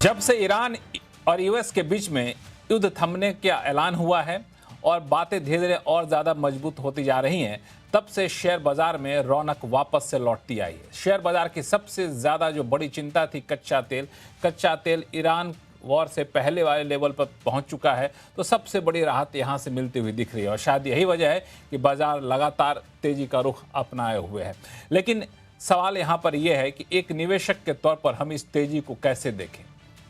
जब से ईरान और यूएस के बीच में युद्ध थमने का ऐलान हुआ है और बातें धीरे धीरे और ज़्यादा मजबूत होती जा रही हैं, तब से शेयर बाजार में रौनक वापस से लौटती आई है। शेयर बाजार की सबसे ज़्यादा जो बड़ी चिंता थी कच्चा तेल ईरान वॉर से पहले वाले लेवल पर पहुंच चुका है, तो सबसे बड़ी राहत यहां से मिलती हुई दिख रही है और शायद यही वजह है कि बाजार लगातार तेजी का रुख अपनाए हुए है। लेकिन सवाल यहां पर यह है कि एक निवेशक के तौर पर हम इस तेजी को कैसे देखें।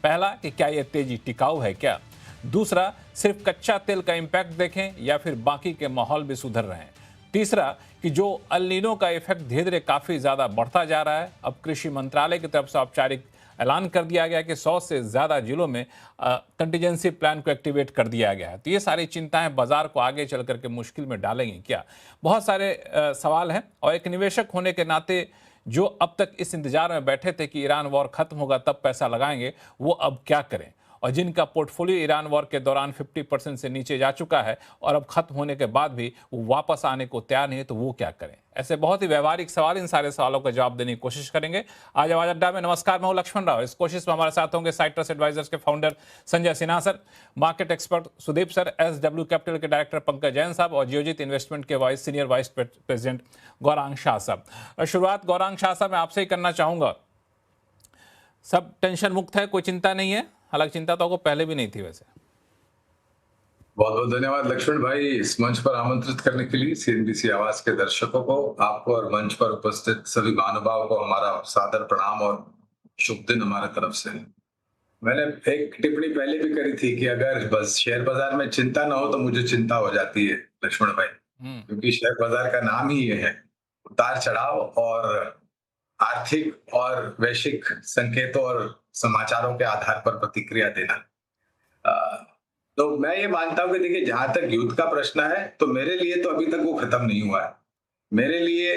पहला कि क्या यह तेजी टिकाऊ है क्या, दूसरा सिर्फ कच्चा तेल का इंपैक्ट देखें या फिर बाकी के माहौल भी सुधर रहे हैं, तीसरा कि जो अल नीनो का इफेक्ट धीरे धीरे काफी ज्यादा बढ़ता जा रहा है। अब कृषि मंत्रालय की तरफ से औपचारिक ऐलान कर दिया गया कि 100 से ज्यादा जिलों में कंटीजेंसी प्लान को एक्टिवेट कर दिया गया है। तो ये सारी चिंताएं बाजार को आगे चल करके मुश्किल में डालेंगी क्या, बहुत सारे सवाल हैं। और एक निवेशक होने के नाते जो अब तक इस इंतजार में बैठे थे कि ईरान वॉर खत्म होगा तब पैसा लगाएंगे, वो अब क्या करें। और जिनका पोर्टफोलियो ईरान वॉर के दौरान 50% से नीचे जा चुका है और अब खत्म होने के बाद भी वो वापस आने को तैयार नहीं है, तो वो क्या करें। ऐसे बहुत ही व्यवहारिक सवाल, इन सारे सवालों का जवाब देने की कोशिश करेंगे आज आवाज अड्डा में। नमस्कार, मैं हूं लक्ष्मण राव। इस कोशिश में हमारे साथ होंगे साइट्रस एडवाइजर्स के founder Sanjay Sinha sir, market expert Sudeep sir, SW capital के डायरेक्टर पंकज जैन साहब और जियोजित इन्वेस्टमेंट के senior vice president Gaurang Shah साहब। शुरुआत गौरांग शाह साहब मैं आपसे ही करना चाहूंगा। सब टेंशन मुक्त है, कोई चिंता नहीं है? हालांकि चिंता तो आपको पहले भी नहीं थी वैसे। बहुत बहुत धन्यवाद लक्ष्मण भाई, इस मंच पर आमंत्रित करने के लिए। CNBC आवाज के दर्शकों को, आपको और मंच पर उपस्थित सभी महानुभावों को हमारा सादर प्रणाम और शुभ दिन हमारे तरफ से। मैंने एक टिप्पणी पहले भी करी थी कि अगर बस शेयर बाजार में चिंता ना हो तो मुझे चिंता हो जाती है लक्ष्मण भाई, क्योंकि शेयर बाजार का नाम ही ये है उतार चढ़ाव और आर्थिक और वैश्विक संकेतों और समाचारों के आधार पर प्रतिक्रिया देना। तो मैं ये मानता हूं कि देखिए, जहां तक युद्ध का प्रश्न है तो मेरे लिए तो अभी तक वो खत्म नहीं हुआ है। मेरे लिए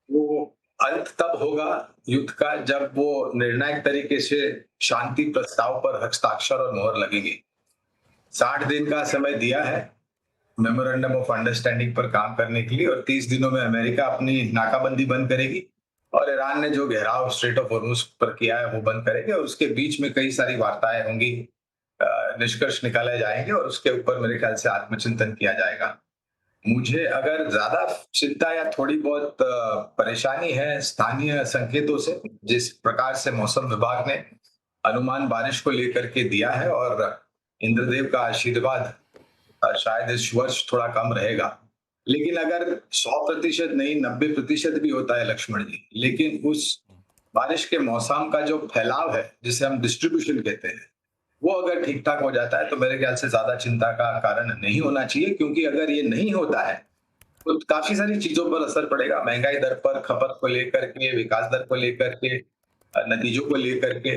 वो अंत तब होगा युद्ध का जब वो निर्णायक तरीके से शांति प्रस्ताव पर हस्ताक्षर और मोहर लगेगी। 60 दिन का समय दिया है मेमोरेंडम ऑफ अंडरस्टैंडिंग पर काम करने के लिए और 30 दिनों में अमेरिका अपनी नाकाबंदी बंद करेगी और ईरान ने जो घेराव स्ट्रेट ऑफ हॉर्मुज पर किया है वो बंद करेंगे और उसके बीच में कई सारी वार्ताएं होंगी, निष्कर्ष निकाले जाएंगे और उसके ऊपर मेरे ख्याल से आत्मचिंतन किया जाएगा। मुझे अगर ज्यादा चिंता या थोड़ी बहुत परेशानी है स्थानीय संकेतों से, जिस प्रकार से मौसम विभाग ने अनुमान बारिश को लेकर के दिया है और इंद्रदेव का आशीर्वाद शायद इस वर्ष थोड़ा कम रहेगा। लेकिन अगर 100% नहीं 90% भी होता है लक्ष्मण जी, लेकिन उस बारिश के मौसम का जो फैलाव है जिसे हम डिस्ट्रीब्यूशन कहते हैं, वो अगर ठीक ठाक हो जाता है तो मेरे ख्याल से ज्यादा चिंता का कारण नहीं होना चाहिए। क्योंकि अगर ये नहीं होता है तो काफी सारी चीजों पर असर पड़ेगा, महंगाई दर पर, खपत को लेकर के, विकास दर को लेकर के, नतीजों को लेकर के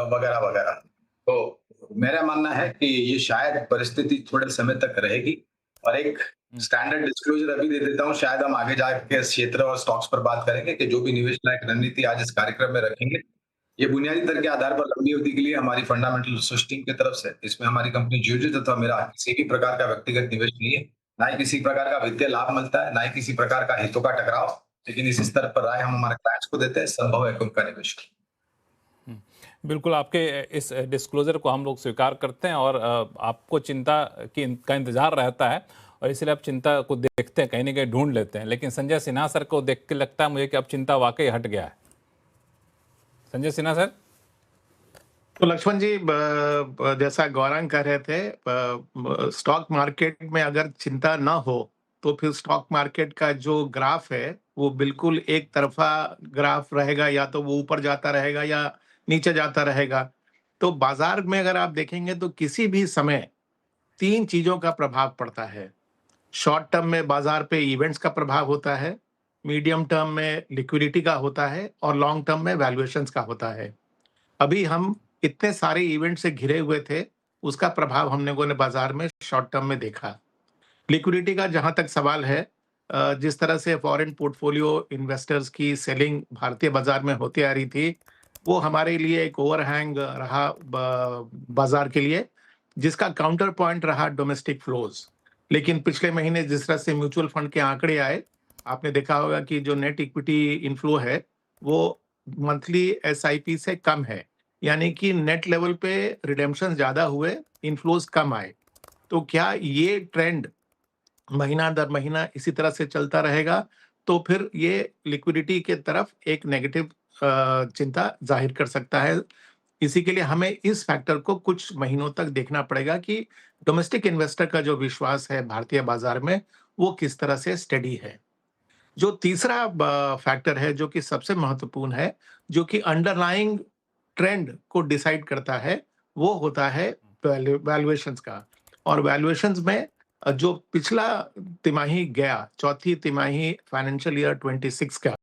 वगैरह वगैरह। तो मेरा मानना है कि ये शायद परिस्थिति थोड़े समय तक रहेगी। और एक स्टैंडर्ड डिस्क्लोजर अभी दे देता हूँ, शायद हम आगे जाके इस क्षेत्र और स्टॉक्स पर बात करेंगे कि जो भी निवेश लायक रणनीति आज इस कार्यक्रम में रखेंगे, ये बुनियादी दर के आधार पर लंबी अवधि के लिए हमारी फंडामेंटल रिसर्च टीम की तरफ से, इसमें हमारी कंपनी जियोजित तथा मेरा किसी भी प्रकार का व्यक्तिगत निवेश नहीं है, ना ही किसी प्रकार का वित्तीय लाभ मिलता है, ना ही किसी प्रकार का हितों का टकराव। लेकिन इस स्तर पर राय हम हमारे क्लाइंट्स को देते हैं, संभव है कि उनका निवेश। बिल्कुल, आपके इस डिस्क्लोजर को हम लोग स्वीकार करते हैं और आपको चिंता का इंतजार रहता है और इसलिए आप चिंता को देखते हैं, कहीं ना कहीं ढूंढ लेते हैं। लेकिन संजय सिन्हा सर को देख के लगता है मुझे कि अब चिंता वाकई हट गया है। संजय सिन्हा सर। तो लक्ष्मण जी, जैसा गौरांग कह रहे थे, स्टॉक मार्केट में अगर चिंता ना हो तो फिर स्टॉक मार्केट का जो ग्राफ है वो बिल्कुल एक तरफा ग्राफ रहेगा, या तो वो ऊपर जाता रहेगा या नीचे जाता रहेगा। तो बाजार में अगर आप देखेंगे तो किसी भी समय 3 चीजों का प्रभाव पड़ता है। शॉर्ट टर्म में बाजार पे इवेंट्स का प्रभाव होता है, मीडियम टर्म में लिक्विडिटी का होता है और लॉन्ग टर्म में वैल्यूएशंस का होता है। अभी हम इतने सारे इवेंट से घिरे हुए थे, उसका प्रभाव हम लोगों ने बाजार में शॉर्ट टर्म में देखा। लिक्विडिटी का जहां तक सवाल है, जिस तरह से फॉरेन पोर्टफोलियो इन्वेस्टर्स की सेलिंग भारतीय बाजार में होती आ रही थी, वो हमारे लिए एक ओवरहैंग रहा बाजार के लिए, जिसका काउंटर पॉइंट रहा डोमेस्टिक फ्लोज। लेकिन पिछले महीने जिस तरह से म्यूचुअल फंड के आंकड़े आए, आपने देखा होगा कि जो नेट इक्विटी इनफ्लो है वो मंथली SIP से कम है। यानी कि नेट लेवल पे रिडेम्पशन ज़्यादा हुए, इन्फ्लोज़ कम आए। तो क्या ये ट्रेंड महीना दर महीना इसी तरह से चलता रहेगा, तो फिर ये लिक्विडिटी के तरफ एक नेगेटिव चिंता ज़ाहिर कर सकता है। इसी के लिए हमें इस फैक्टर को कुछ महीनों तक देखना पड़ेगा कि डोमेस्टिक इन्वेस्टर का जो विश्वास है भारतीय बाज़ार में, वो किस तरह से स्टेडी है। जो तीसरा फैक्टर है जो कि सबसे महत्वपूर्ण है, जो कि अंडरलाइंग ट्रेंड को डिसाइड करता है, वो होता है वैल्यूएशंस का। और वैल्यूएशंस में जो पिछला तिमाही गया, चौथी तिमाही फाइनेंशियल ईयर 26 का,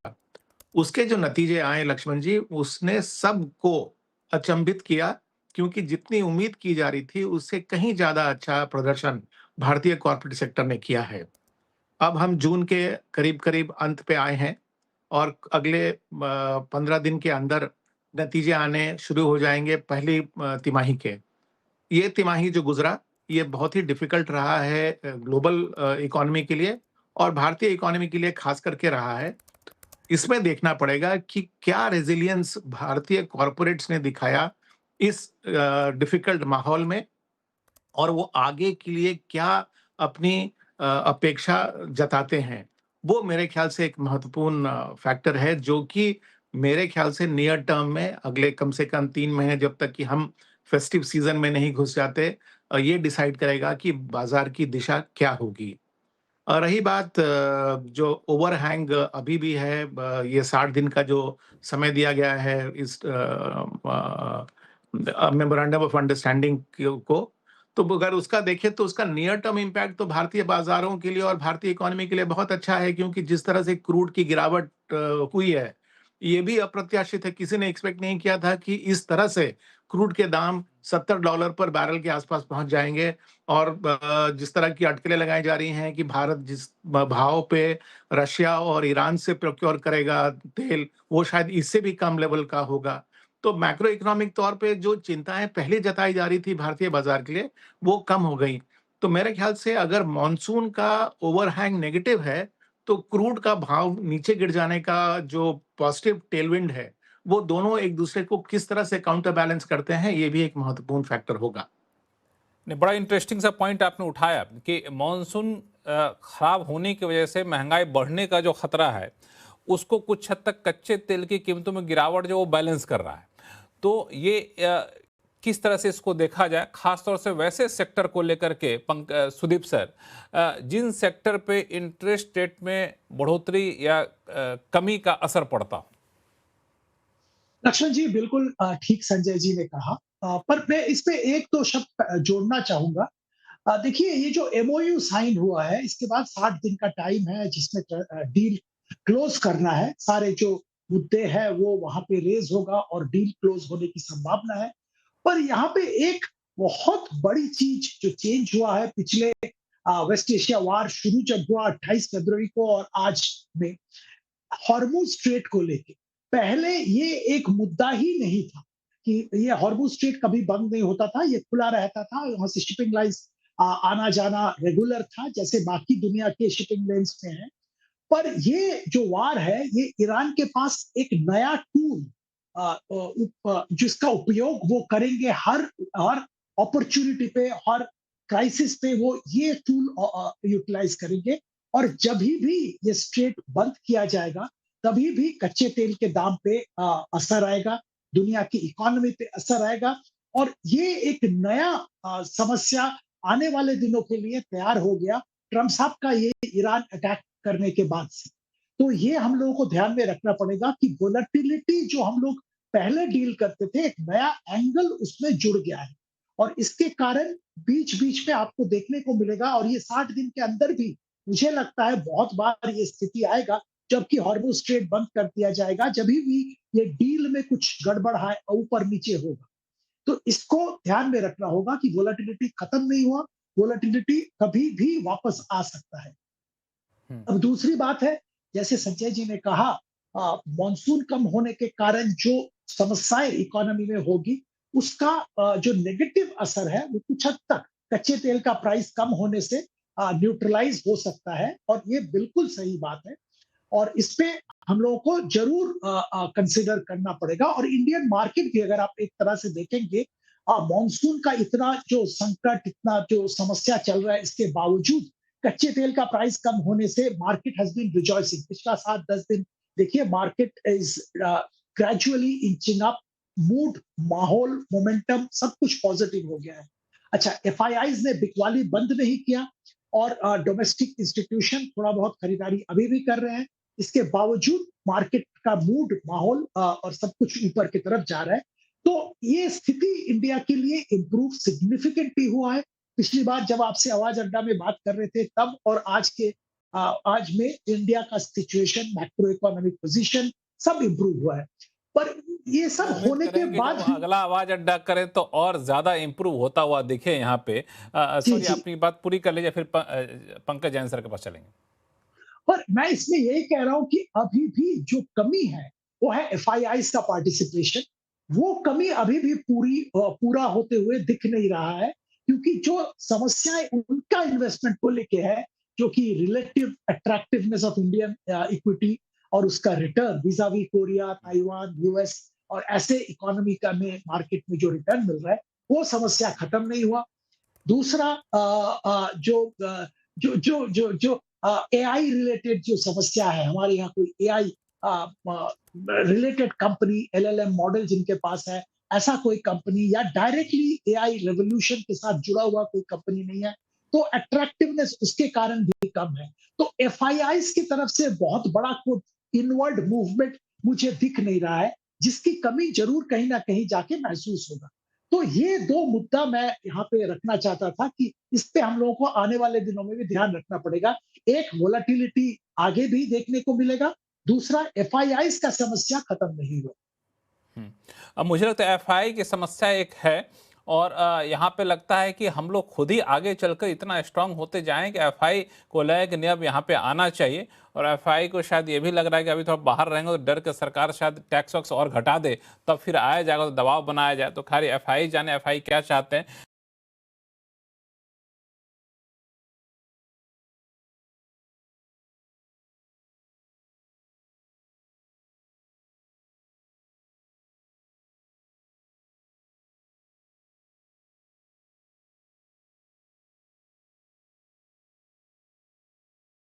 उसके जो नतीजे आए लक्ष्मण जी, उसने सबको अचंभित किया, क्योंकि जितनी उम्मीद की जा रही थी, उससे कहीं ज़्यादा अच्छा प्रदर्शन भारतीय कॉर्पोरेट सेक्टर ने किया है। अब हम जून के करीब-करीब अंत पे आए हैं और अगले 15 दिन के अंदर नतीजे आने शुरू हो जाएँगे पहली तिमाही के। ये तिमाही जो गुज़रा, ये बहुत ही डिफ़िकल्ट रहा है ग्लोबल इकोनॉमी के लिए और भारतीय इकोनॉमी के लिए ख़ास करके रहा है। इसमें देखना पड़ेगा कि क्या रेज़िलियंस भारतीय कॉर्पोरेट्स ने दिखाया इस डिफ़िकल्ट माहौल में और वो आगे के लिए क्या अपनी अपेक्षा जताते हैं। वो मेरे ख़्याल से एक महत्वपूर्ण फैक्टर है जो कि मेरे ख़्याल से नियर टर्म में अगले कम से कम 3 महीने जब तक कि हम फेस्टिव सीज़न में नहीं घुस जाते ये डिसाइड करेगा कि बाज़ार की दिशा क्या होगी। रही बात जो ओवरहैंग अभी भी है ये 60 दिन का जो समय दिया गया है इस मेमोरेंडम ऑफ अंडरस्टैंडिंग को, तो अगर उसका देखें तो उसका नियर टर्म इम्पैक्ट तो भारतीय बाज़ारों के लिए और भारतीय इकोनॉमी के लिए बहुत अच्छा है क्योंकि जिस तरह से क्रूड की गिरावट हुई है, ये भी अप्रत्याशित है। किसी ने एक्सपेक्ट नहीं किया था कि इस तरह से क्रूड के दाम $70 पर बैरल के आसपास पहुँच जाएँगे और जिस तरह की अटकलें लगाई जा रही हैं कि भारत जिस भाव पे रशिया और ईरान से प्रोक्योर करेगा तेल, वो शायद इससे भी कम लेवल का होगा। तो मैक्रो इकोनॉमिक तौर पे जो चिंताएँ पहले जताई जा रही थी भारतीय बाज़ार के लिए, वो कम हो गई। तो मेरे ख़्याल से अगर मॉनसून का ओवरहैंग नेगेटिव है, तो क्रूड का भाव नीचे गिर जाने का जो पॉज़िटिव टेलविंड है, वो दोनों एक-दूसरे को किस तरह से काउंटर बैलेंस करते हैं, ये भी एक महत्वपूर्ण फैक्टर होगा। नहीं, बड़ा इंटरेस्टिंग सा पॉइंट आपने उठाया कि मॉनसून खराब होने की वजह से महंगाई बढ़ने का जो खतरा है उसको कुछ हद तक कच्चे तेल की कीमतों में गिरावट जो वो बैलेंस कर रहा है। तो ये किस तरह से इसको देखा जाए, खासतौर से वैसे सेक्टर को लेकर के सुदीप सर, जिन सेक्टर पे इंटरेस्ट रेट में बढ़ोतरी या कमी का असर पड़ता हो। लक्ष्मण जी बिल्कुल ठीक संजय जी ने कहा। पर मैं इसमें एक तो शब्द जोड़ना चाहूंगा। देखिए ये जो एमओयू साइन हुआ है इसके बाद 60 दिन का टाइम है जिसमें डील क्लोज करना है। सारे जो मुद्दे हैं वो वहां पे रेज होगा और डील क्लोज होने की संभावना है। पर यहाँ पे एक बहुत बड़ी चीज जो चेंज हुआ है पिछले वेस्ट एशिया वार शुरू जब हुआ 28 फरवरी को और आज में हॉर्मुज स्ट्रेट को लेके पहले ये एक मुद्दा ही नहीं था कि ये हॉर्मुज स्ट्रेट कभी बंद नहीं होता था, ये खुला रहता था, वहां से शिपिंग लाइन्स आना जाना रेगुलर था जैसे बाकी दुनिया के शिपिंग लेन्स में है। पर ये जो वार है ये ईरान के पास एक नया टूल जिसका उपयोग वो करेंगे हर हर अपॉर्चुनिटी पे, हर क्राइसिस पे वो ये टूल यूटिलाइज करेंगे। और जब भी ये स्ट्रेट बंद किया जाएगा तभी भी कच्चे तेल के दाम पे असर आएगा, दुनिया की इकोनॉमी पे असर आएगा और ये एक नया समस्या आने वाले दिनों के लिए तैयार हो गया ट्रम्प साहब का ये ईरान अटैक करने के बाद से। तो ये हम लोगों को ध्यान में रखना पड़ेगा कि वोलेटिलिटी जो हम लोग पहले डील करते थे एक नया एंगल उसमें जुड़ गया है और इसके कारण बीच बीच में आपको देखने को मिलेगा और ये 60 दिन के अंदर भी मुझे लगता है बहुत बार ये स्थिति आएगा जबकि हॉर्मुज स्ट्रेट बंद कर दिया जाएगा जब भी ये डील में कुछ गड़बड़ है ऊपर नीचे होगा। तो इसको ध्यान में रखना होगा कि वोलेटिलिटी खत्म नहीं हुआ, वोलेटिलिटी कभी भी वापस आ सकता है। अब दूसरी बात है जैसे संजय जी ने कहा मॉनसून कम होने के कारण जो समस्याएं इकोनॉमी में होगी उसका जो नेगेटिव असर है वो कुछ हद तक कच्चे तेल का प्राइस कम होने से न्यूट्रलाइज हो सकता है और ये बिल्कुल सही बात है। और इसपे हम लोगों को जरूर कंसिडर करना पड़ेगा। और इंडियन मार्केट भी अगर आप एक तरह से देखेंगे, मॉनसून का इतना जो संकट, इतना जो समस्या चल रहा है, इसके बावजूद कच्चे तेल का प्राइस कम होने से मार्केट हैज बीन रिजॉइसिंग। पिछला 7-10 दिन देखिए, market is gradually inching up. Mood, माहौल, मोमेंटम सब कुछ पॉजिटिव हो गया है। अच्छा, एफआईआईज ने बिकवाली बंद नहीं किया, और डोमेस्टिक इंस्टीट्यूशन थोड़ा बहुत खरीदारी अभी भी कर रहे हैं। इसके बावजूद मार्केट का मूड, माहौल और सब कुछ ऊपर की तरफ जा रहा है। तो ये स्थिति इंडिया के लिए इम्प्रूव सिग्निफिकेंटली हुआ है। पिछली बार जब आपसे आवाज अड्डा में बात कर रहे थे तब और आज में इंडिया का सिचुएशन, मैक्रो इकोनॉमिक पोजीशन सब इम्प्रूव हुआ है। पर ये सब उम्मीद होने के करेंगे बाद जब भी, अगला आवाज अड्डा करें तो और ज्यादा इम्प्रूव होता हुआ दिखे यहाँ पे। जी सॉरी, जी, अपनी बात पूरी कर लीजिए, फिर पंकज जैन सर के पास चलेंगे। पर मैं इसमें यही कह रहा हूं कि अभी भी जो कमी है वो है एफआईआई का पार्टिसिपेशन। वो कमी अभी भी पूरा होते हुए दिख नहीं रहा है, क्योंकि जो समस्याएं उनका इन्वेस्टमेंट को लेके है, जो कि relative attractiveness of Indian equity और उसका रिटर्न विजावी कोरिया, ताइवान, यूएस और ऐसे इकोनॉमी का में मार्केट में जो रिटर्न मिल रहा है, वो समस्या खत्म नहीं हुआ। दूसरा, जो एआई रिलेटेड जो समस्या है, हमारे यहाँ कोई AI related company, LLM model जिनके पास है, ऐसा कोई कंपनी या डायरेक्टली एआई रेवोल्यूशन के साथ जुड़ा हुआ कोई कंपनी नहीं है, तो अट्रैक्टिवनेस उसके कारण भी कम है। तो एफआईआई की तरफ से बहुत बड़ा कोई इनवर्ड मूवमेंट मुझे दिख नहीं रहा है, जिसकी कमी जरूर कहीं ना कहीं जाके महसूस होगा। तो ये दो मुद्दा मैं यहाँ पे रखना चाहता था कि इस पे हम लोगों को आने वाले दिनों में भी ध्यान रखना पड़ेगा। एक, वोलेटिलिटी आगे भी देखने को मिलेगा। दूसरा, एफआईआई का समस्या खत्म नहीं हुआ। अब मुझे लगता है एफआई की समस्या एक है, और यहाँ पे लगता है कि हम लोग खुद ही आगे चलकर इतना स्ट्रांग होते जाएं कि एफआई को लगे कि नहीं अब यहाँ पे आना चाहिए। और एफआई को शायद ये भी लग रहा है कि अभी थोड़ा बाहर रहेंगे तो डर के सरकार शायद टैक्स वैक्स और घटा दे, तब फिर आया जाएगा तो दबाव बनाया जाए। तो खैर एफआई जाने एफआई क्या चाहते हैं।